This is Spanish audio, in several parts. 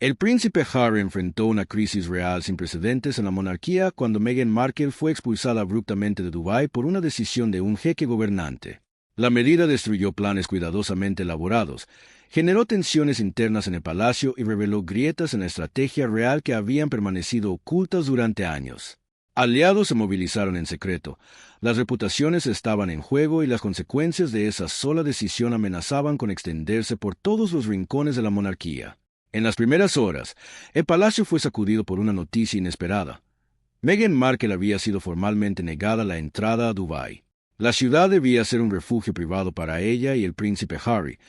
El príncipe Harry enfrentó una crisis real sin precedentes en la monarquía cuando Meghan Markle fue expulsada abruptamente de Dubái por una decisión de un jeque gobernante. La medida destruyó planes cuidadosamente elaborados, generó tensiones internas en el palacio y reveló grietas en la estrategia real que habían permanecido ocultas durante años. Aliados se movilizaron en secreto, las reputaciones estaban en juego y las consecuencias de esa sola decisión amenazaban con extenderse por todos los rincones de la monarquía. En las primeras horas, el palacio fue sacudido por una noticia inesperada. Meghan Markle había sido formalmente negada la entrada a Dubái. La ciudad debía ser un refugio privado para ella y el príncipe Harry,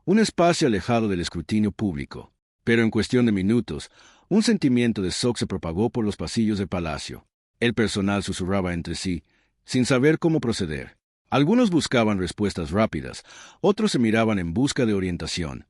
un espacio alejado del escrutinio público. Pero en cuestión de minutos, un sentimiento de shock se propagó por los pasillos del palacio. El personal susurraba entre sí, sin saber cómo proceder. Algunos buscaban respuestas rápidas, otros se miraban en busca de orientación.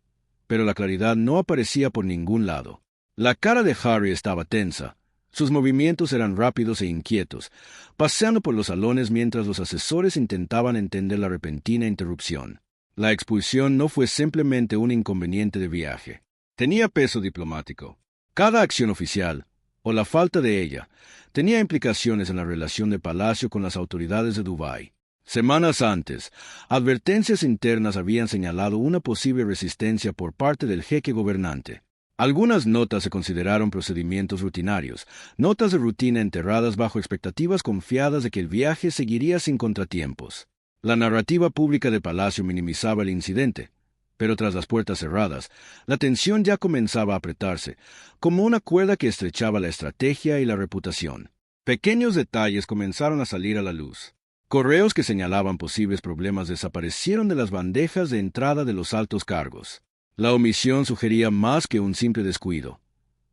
Pero la claridad no aparecía por ningún lado. La cara de Harry estaba tensa. Sus movimientos eran rápidos e inquietos, paseando por los salones mientras los asesores intentaban entender la repentina interrupción. La expulsión no fue simplemente un inconveniente de viaje. Tenía peso diplomático. Cada acción oficial, o la falta de ella, tenía implicaciones en la relación del palacio con las autoridades de Dubái. Semanas antes, advertencias internas habían señalado una posible resistencia por parte del jeque gobernante. Algunas notas se consideraron procedimientos rutinarios, notas de rutina enterradas bajo expectativas confiadas de que el viaje seguiría sin contratiempos. La narrativa pública del palacio minimizaba el incidente, pero tras las puertas cerradas, la tensión ya comenzaba a apretarse, como una cuerda que estrechaba la estrategia y la reputación. Pequeños detalles comenzaron a salir a la luz. Correos que señalaban posibles problemas desaparecieron de las bandejas de entrada de los altos cargos. La omisión sugería más que un simple descuido.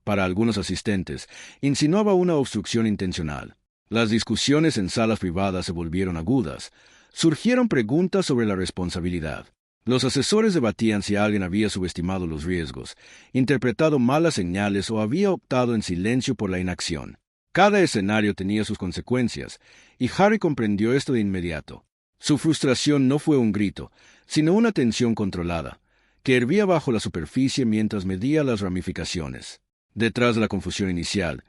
Para algunos asistentes, insinuaba una obstrucción intencional. Las discusiones en salas privadas se volvieron agudas. Surgieron preguntas sobre la responsabilidad. Los asesores debatían si alguien había subestimado los riesgos, interpretado malas señales o había optado en silencio por la inacción. Cada escenario tenía sus consecuencias, y Harry comprendió esto de inmediato. Su frustración no fue un grito, sino una tensión controlada, que hervía bajo la superficie mientras medía las ramificaciones. Detrás de la confusión inicial,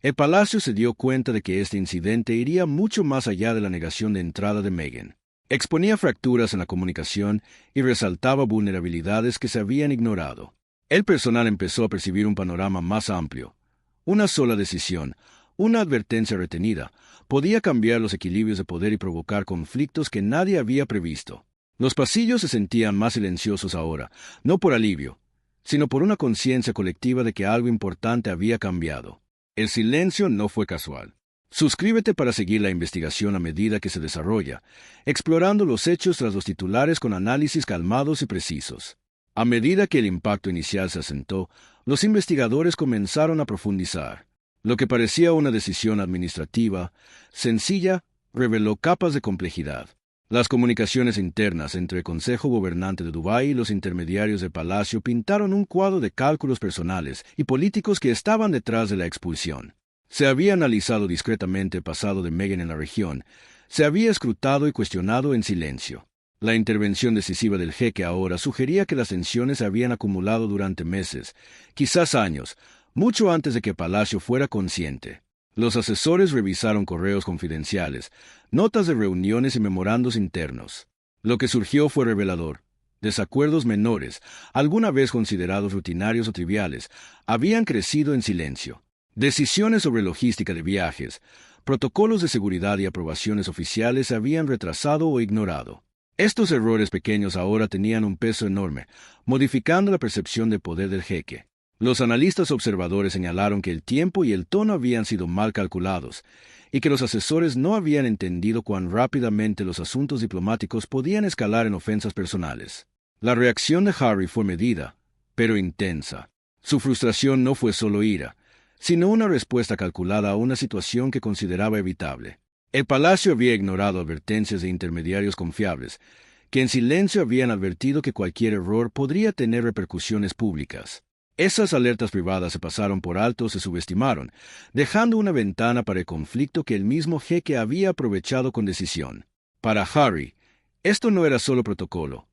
el palacio se dio cuenta de que este incidente iría mucho más allá de la negación de entrada de Meghan. Exponía fracturas en la comunicación y resaltaba vulnerabilidades que se habían ignorado. El personal empezó a percibir un panorama más amplio. Una sola decisión, una advertencia retenida, podía cambiar los equilibrios de poder y provocar conflictos que nadie había previsto. Los pasillos se sentían más silenciosos ahora, no por alivio, sino por una conciencia colectiva de que algo importante había cambiado. El silencio no fue casual. Suscríbete para seguir la investigación a medida que se desarrolla, explorando los hechos tras los titulares con análisis calmados y precisos. A medida que el impacto inicial se asentó, los investigadores comenzaron a profundizar. Lo que parecía una decisión administrativa, sencilla, reveló capas de complejidad. Las comunicaciones internas entre el Consejo Gobernante de Dubái y los intermediarios del palacio pintaron un cuadro de cálculos personales y políticos que estaban detrás de la expulsión. Se había analizado discretamente el pasado de Meghan en la región, se había escrutado y cuestionado en silencio. La intervención decisiva del jeque ahora sugería que las tensiones se habían acumulado durante meses, quizás años, mucho antes de que el palacio fuera consciente. Los asesores revisaron correos confidenciales, notas de reuniones y memorandos internos. Lo que surgió fue revelador. Desacuerdos menores, alguna vez considerados rutinarios o triviales, habían crecido en silencio. Decisiones sobre logística de viajes, protocolos de seguridad y aprobaciones oficiales se habían retrasado o ignorado. Estos errores pequeños ahora tenían un peso enorme, modificando la percepción de poder del jeque. Los analistas observadores señalaron que el tiempo y el tono habían sido mal calculados, y que los asesores no habían entendido cuán rápidamente los asuntos diplomáticos podían escalar en ofensas personales. La reacción de Harry fue medida, pero intensa. Su frustración no fue solo ira, sino una respuesta calculada a una situación que consideraba evitable. El palacio había ignorado advertencias de intermediarios confiables, que en silencio habían advertido que cualquier error podría tener repercusiones públicas. Esas alertas privadas se pasaron por alto o se subestimaron, dejando una ventana para el conflicto que el mismo jeque había aprovechado con decisión. Para Harry, esto no era solo protocolo.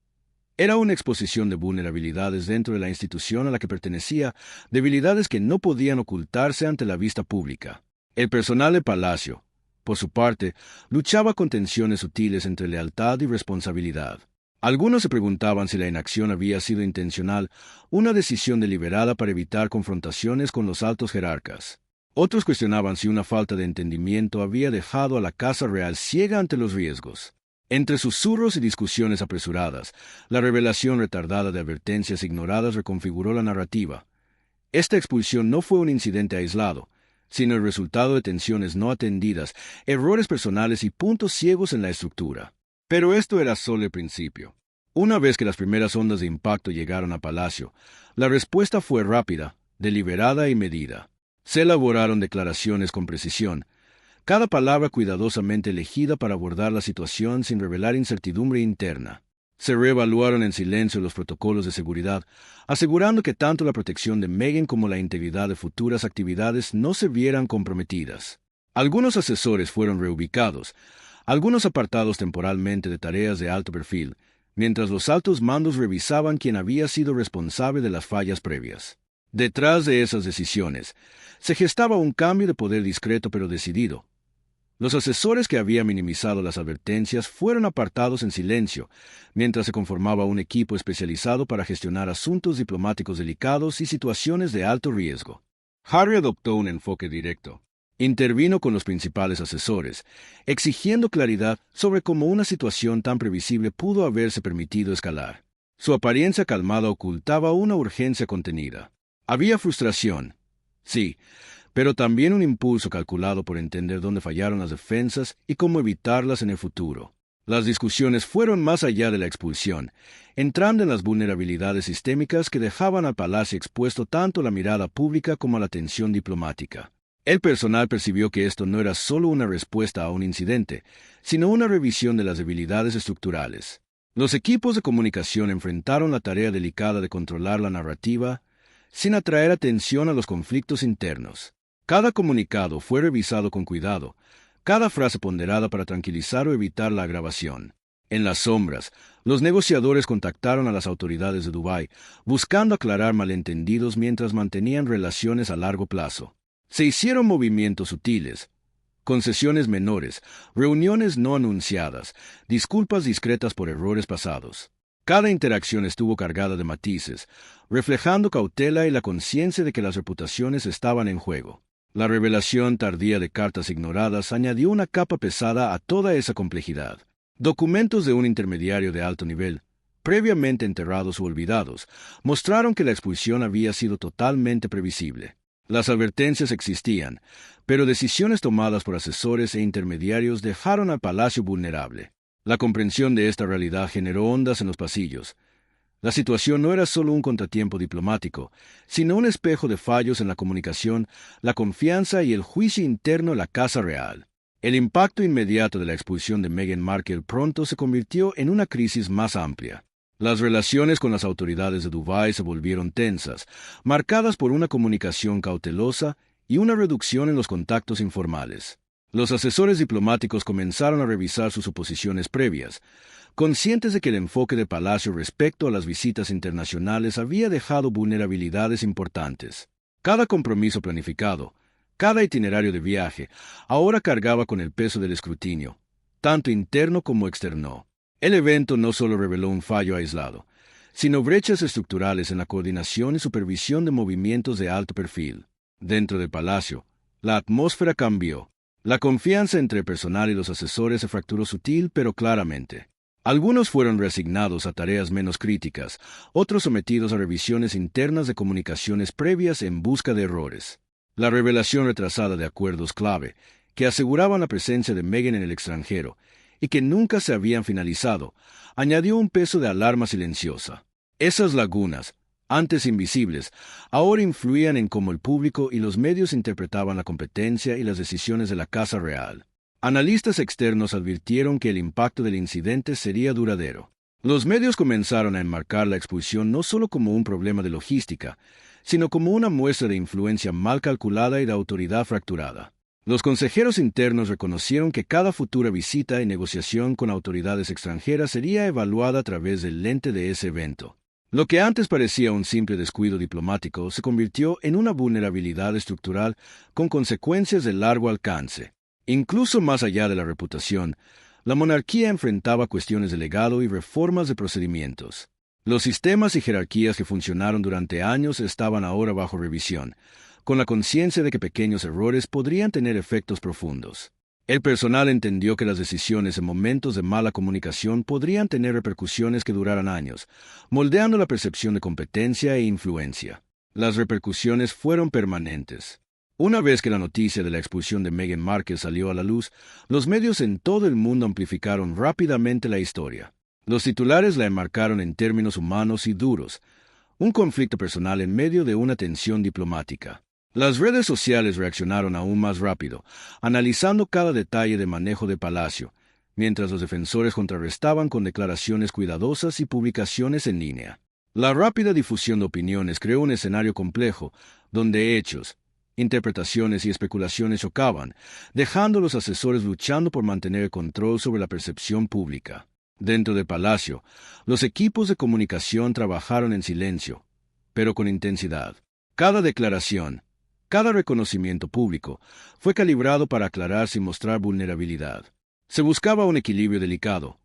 Era una exposición de vulnerabilidades dentro de la institución a la que pertenecía, debilidades que no podían ocultarse ante la vista pública. El personal de Palacio, por su parte, luchaba con tensiones sutiles entre lealtad y responsabilidad. Algunos se preguntaban si la inacción había sido intencional, una decisión deliberada para evitar confrontaciones con los altos jerarcas. Otros cuestionaban si una falta de entendimiento había dejado a la Casa Real ciega ante los riesgos. Entre susurros y discusiones apresuradas, la revelación retardada de advertencias ignoradas reconfiguró la narrativa. Esta expulsión no fue un incidente aislado, sino el resultado de tensiones no atendidas, errores personales y puntos ciegos en la estructura. Pero esto era solo el principio. Una vez que las primeras ondas de impacto llegaron a Palacio, la respuesta fue rápida, deliberada y medida. Se elaboraron declaraciones con precisión, cada palabra cuidadosamente elegida para abordar la situación sin revelar incertidumbre interna. Se reevaluaron en silencio los protocolos de seguridad, asegurando que tanto la protección de Meghan como la integridad de futuras actividades no se vieran comprometidas. Algunos asesores fueron reubicados, algunos apartados temporalmente de tareas de alto perfil, mientras los altos mandos revisaban quién había sido responsable de las fallas previas. Detrás de esas decisiones, se gestaba un cambio de poder discreto pero decidido. Los asesores que habían minimizado las advertencias fueron apartados en silencio, mientras se conformaba un equipo especializado para gestionar asuntos diplomáticos delicados y situaciones de alto riesgo. Harry adoptó un enfoque directo. Intervino con los principales asesores, exigiendo claridad sobre cómo una situación tan previsible pudo haberse permitido escalar. Su apariencia calmada ocultaba una urgencia contenida. Había frustración, sí, pero también un impulso calculado por entender dónde fallaron las defensas y cómo evitarlas en el futuro. Las discusiones fueron más allá de la expulsión, entrando en las vulnerabilidades sistémicas que dejaban al palacio expuesto tanto a la mirada pública como a la tensión diplomática. El personal percibió que esto no era solo una respuesta a un incidente, sino una revisión de las debilidades estructurales. Los equipos de comunicación enfrentaron la tarea delicada de controlar la narrativa sin atraer atención a los conflictos internos. Cada comunicado fue revisado con cuidado, cada frase ponderada para tranquilizar o evitar la agravación. En las sombras, los negociadores contactaron a las autoridades de Dubái, buscando aclarar malentendidos mientras mantenían relaciones a largo plazo. Se hicieron movimientos sutiles, concesiones menores, reuniones no anunciadas, disculpas discretas por errores pasados. Cada interacción estuvo cargada de matices, reflejando cautela y la conciencia de que las reputaciones estaban en juego. La revelación tardía de cartas ignoradas añadió una capa pesada a toda esa complejidad. Documentos de un intermediario de alto nivel, previamente enterrados o olvidados, mostraron que la expulsión había sido totalmente previsible. Las advertencias existían, pero decisiones tomadas por asesores e intermediarios dejaron al palacio vulnerable. La comprensión de esta realidad generó ondas en los pasillos. La situación no era solo un contratiempo diplomático, sino un espejo de fallos en la comunicación, la confianza y el juicio interno de la Casa Real. El impacto inmediato de la expulsión de Meghan Markle pronto se convirtió en una crisis más amplia. Las relaciones con las autoridades de Dubái se volvieron tensas, marcadas por una comunicación cautelosa y una reducción en los contactos informales. Los asesores diplomáticos comenzaron a revisar sus suposiciones previas, conscientes de que el enfoque de Palacio respecto a las visitas internacionales había dejado vulnerabilidades importantes. Cada compromiso planificado, cada itinerario de viaje, ahora cargaba con el peso del escrutinio, tanto interno como externo. El evento no solo reveló un fallo aislado, sino brechas estructurales en la coordinación y supervisión de movimientos de alto perfil. Dentro del Palacio, la atmósfera cambió. La confianza entre el personal y los asesores se fracturó sutil pero claramente. Algunos fueron reasignados a tareas menos críticas, otros sometidos a revisiones internas de comunicaciones previas en busca de errores. La revelación retrasada de acuerdos clave, que aseguraban la presencia de Meghan en el extranjero, y que nunca se habían finalizado, añadió un peso de alarma silenciosa. Esas lagunas, antes invisibles, ahora influían en cómo el público y los medios interpretaban la competencia y las decisiones de la Casa Real. Analistas externos advirtieron que el impacto del incidente sería duradero. Los medios comenzaron a enmarcar la expulsión no solo como un problema de logística, sino como una muestra de influencia mal calculada y de autoridad fracturada. Los consejeros internos reconocieron que cada futura visita y negociación con autoridades extranjeras sería evaluada a través del lente de ese evento. Lo que antes parecía un simple descuido diplomático se convirtió en una vulnerabilidad estructural con consecuencias de largo alcance. Incluso más allá de la reputación, la monarquía enfrentaba cuestiones de legado y reformas de procedimientos. Los sistemas y jerarquías que funcionaron durante años estaban ahora bajo revisión, con la conciencia de que pequeños errores podrían tener efectos profundos. El personal entendió que las decisiones en momentos de mala comunicación podrían tener repercusiones que duraran años, moldeando la percepción de competencia e influencia. Las repercusiones fueron permanentes. Una vez que la noticia de la expulsión de Meghan Markle salió a la luz, los medios en todo el mundo amplificaron rápidamente la historia. Los titulares la enmarcaron en términos humanos y duros, un conflicto personal en medio de una tensión diplomática. Las redes sociales reaccionaron aún más rápido, analizando cada detalle de manejo de Palacio, mientras los defensores contrarrestaban con declaraciones cuidadosas y publicaciones en línea. La rápida difusión de opiniones creó un escenario complejo, donde hechos, interpretaciones y especulaciones chocaban, dejando a los asesores luchando por mantener el control sobre la percepción pública. Dentro del Palacio, los equipos de comunicación trabajaron en silencio, pero con intensidad. Cada declaración, cada reconocimiento público fue calibrado para aclarar sin mostrar vulnerabilidad. Se buscaba un equilibrio delicado.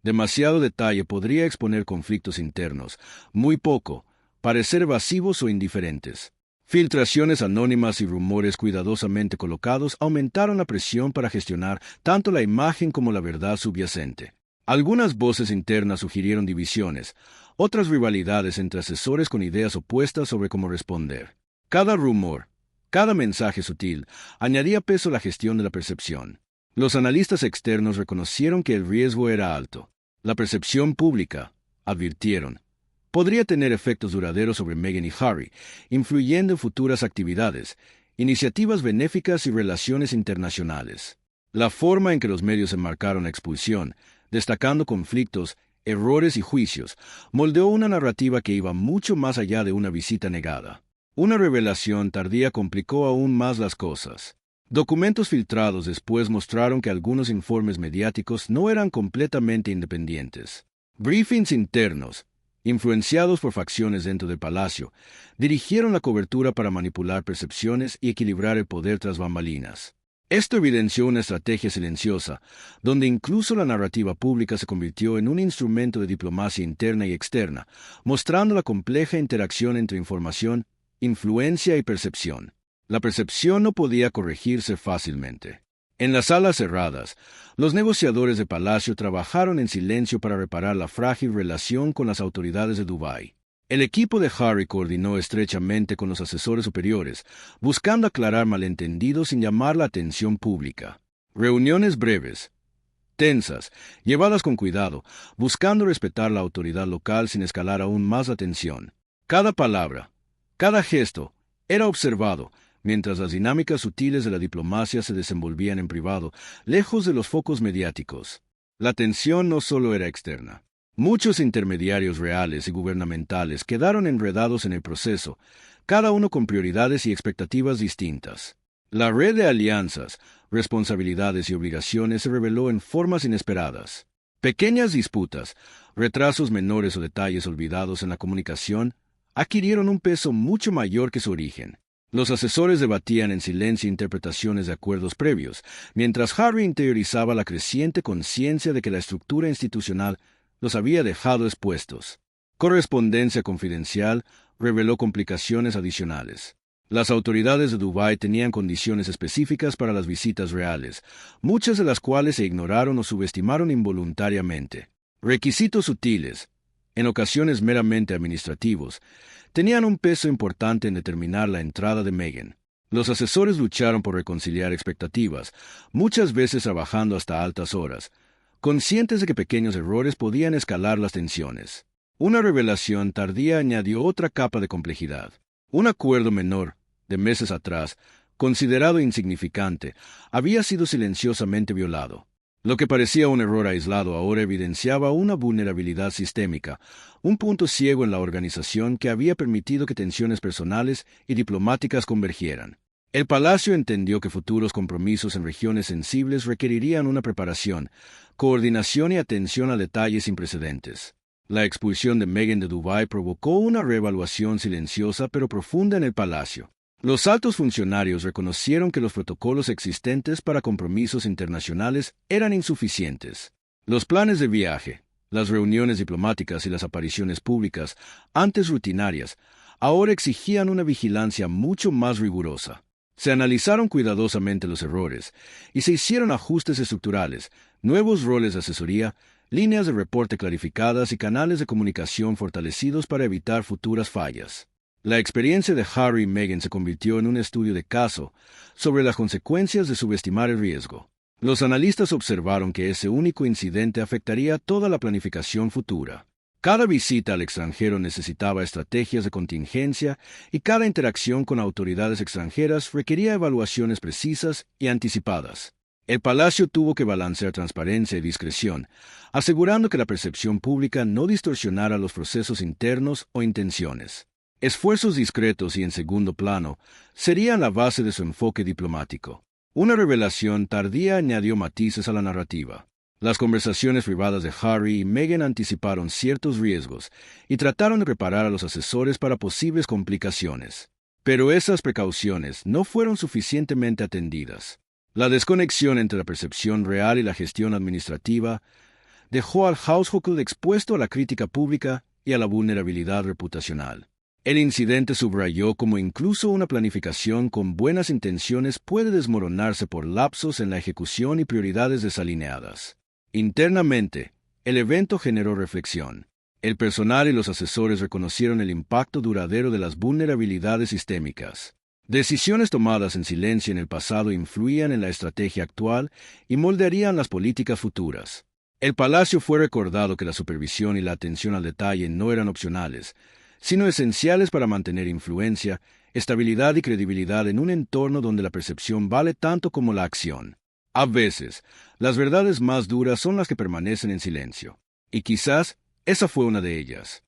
Demasiado detalle podría exponer conflictos internos, muy poco, parecer evasivos o indiferentes. Filtraciones anónimas y rumores cuidadosamente colocados aumentaron la presión para gestionar tanto la imagen como la verdad subyacente. Algunas voces internas sugirieron divisiones, otras rivalidades entre asesores con ideas opuestas sobre cómo responder. Cada rumor, cada mensaje sutil, añadía peso a la gestión de la percepción. Los analistas externos reconocieron que el riesgo era alto. La percepción pública, advirtieron, podría tener efectos duraderos sobre Meghan y Harry, influyendo en futuras actividades, iniciativas benéficas y relaciones internacionales. La forma en que los medios enmarcaron la expulsión, destacando conflictos, errores y juicios, moldeó una narrativa que iba mucho más allá de una visita negada. Una revelación tardía complicó aún más las cosas. Documentos filtrados después mostraron que algunos informes mediáticos no eran completamente independientes. Briefings internos, influenciados por facciones dentro del palacio, dirigieron la cobertura para manipular percepciones y equilibrar el poder tras bambalinas. Esto evidenció una estrategia silenciosa, donde incluso la narrativa pública se convirtió en un instrumento de diplomacia interna y externa, mostrando la compleja interacción entre información, influencia y percepción. La percepción no podía corregirse fácilmente. En las salas cerradas, los negociadores de Palacio trabajaron en silencio para reparar la frágil relación con las autoridades de Dubái. El equipo de Harry coordinó estrechamente con los asesores superiores, buscando aclarar malentendidos sin llamar la atención pública. Reuniones breves, tensas, llevadas con cuidado, buscando respetar la autoridad local sin escalar aún más la tensión. Cada palabra, cada gesto, era observado, mientras las dinámicas sutiles de la diplomacia se desenvolvían en privado, lejos de los focos mediáticos. La tensión no solo era externa. Muchos intermediarios reales y gubernamentales quedaron enredados en el proceso, cada uno con prioridades y expectativas distintas. La red de alianzas, responsabilidades y obligaciones se reveló en formas inesperadas. Pequeñas disputas, retrasos menores o detalles olvidados en la comunicación, adquirieron un peso mucho mayor que su origen. Los asesores debatían en silencio interpretaciones de acuerdos previos, mientras Harry interiorizaba la creciente conciencia de que la estructura institucional los había dejado expuestos. Correspondencia confidencial reveló complicaciones adicionales. Las autoridades de Dubái tenían condiciones específicas para las visitas reales, muchas de las cuales se ignoraron o subestimaron involuntariamente. Requisitos sutiles, en ocasiones meramente administrativos, tenían un peso importante en determinar la entrada de Meghan. Los asesores lucharon por reconciliar expectativas, muchas veces trabajando hasta altas horas, conscientes de que pequeños errores podían escalar las tensiones. Una revelación tardía añadió otra capa de complejidad. Un acuerdo menor, de meses atrás, considerado insignificante, había sido silenciosamente violado. Lo que parecía un error aislado ahora evidenciaba una vulnerabilidad sistémica, un punto ciego en la organización que había permitido que tensiones personales y diplomáticas convergieran. El palacio entendió que futuros compromisos en regiones sensibles requerirían una preparación, coordinación y atención a detalles sin precedentes. La expulsión de Meghan de Dubái provocó una reevaluación silenciosa pero profunda en el palacio. Los altos funcionarios reconocieron que los protocolos existentes para compromisos internacionales eran insuficientes. Los planes de viaje, las reuniones diplomáticas y las apariciones públicas, antes rutinarias, ahora exigían una vigilancia mucho más rigurosa. Se analizaron cuidadosamente los errores y se hicieron ajustes estructurales, nuevos roles de asesoría, líneas de reporte clarificadas y canales de comunicación fortalecidos para evitar futuras fallas. La experiencia de Harry y Meghan se convirtió en un estudio de caso sobre las consecuencias de subestimar el riesgo. Los analistas observaron que ese único incidente afectaría toda la planificación futura. Cada visita al extranjero necesitaba estrategias de contingencia y cada interacción con autoridades extranjeras requería evaluaciones precisas y anticipadas. El palacio tuvo que balancear transparencia y discreción, asegurando que la percepción pública no distorsionara los procesos internos o intenciones. Esfuerzos discretos y en segundo plano serían la base de su enfoque diplomático. Una revelación tardía añadió matices a la narrativa. Las conversaciones privadas de Harry y Meghan anticiparon ciertos riesgos y trataron de preparar a los asesores para posibles complicaciones. Pero esas precauciones no fueron suficientemente atendidas. La desconexión entre la percepción real y la gestión administrativa dejó al household expuesto a la crítica pública y a la vulnerabilidad reputacional. El incidente subrayó cómo incluso una planificación con buenas intenciones puede desmoronarse por lapsos en la ejecución y prioridades desalineadas. Internamente, el evento generó reflexión. El personal y los asesores reconocieron el impacto duradero de las vulnerabilidades sistémicas. Decisiones tomadas en silencio en el pasado influían en la estrategia actual y moldearían las políticas futuras. El palacio fue recordado que la supervisión y la atención al detalle no eran opcionales, sino esenciales para mantener influencia, estabilidad y credibilidad en un entorno donde la percepción vale tanto como la acción. A veces, las verdades más duras son las que permanecen en silencio. Y quizás esa fue una de ellas.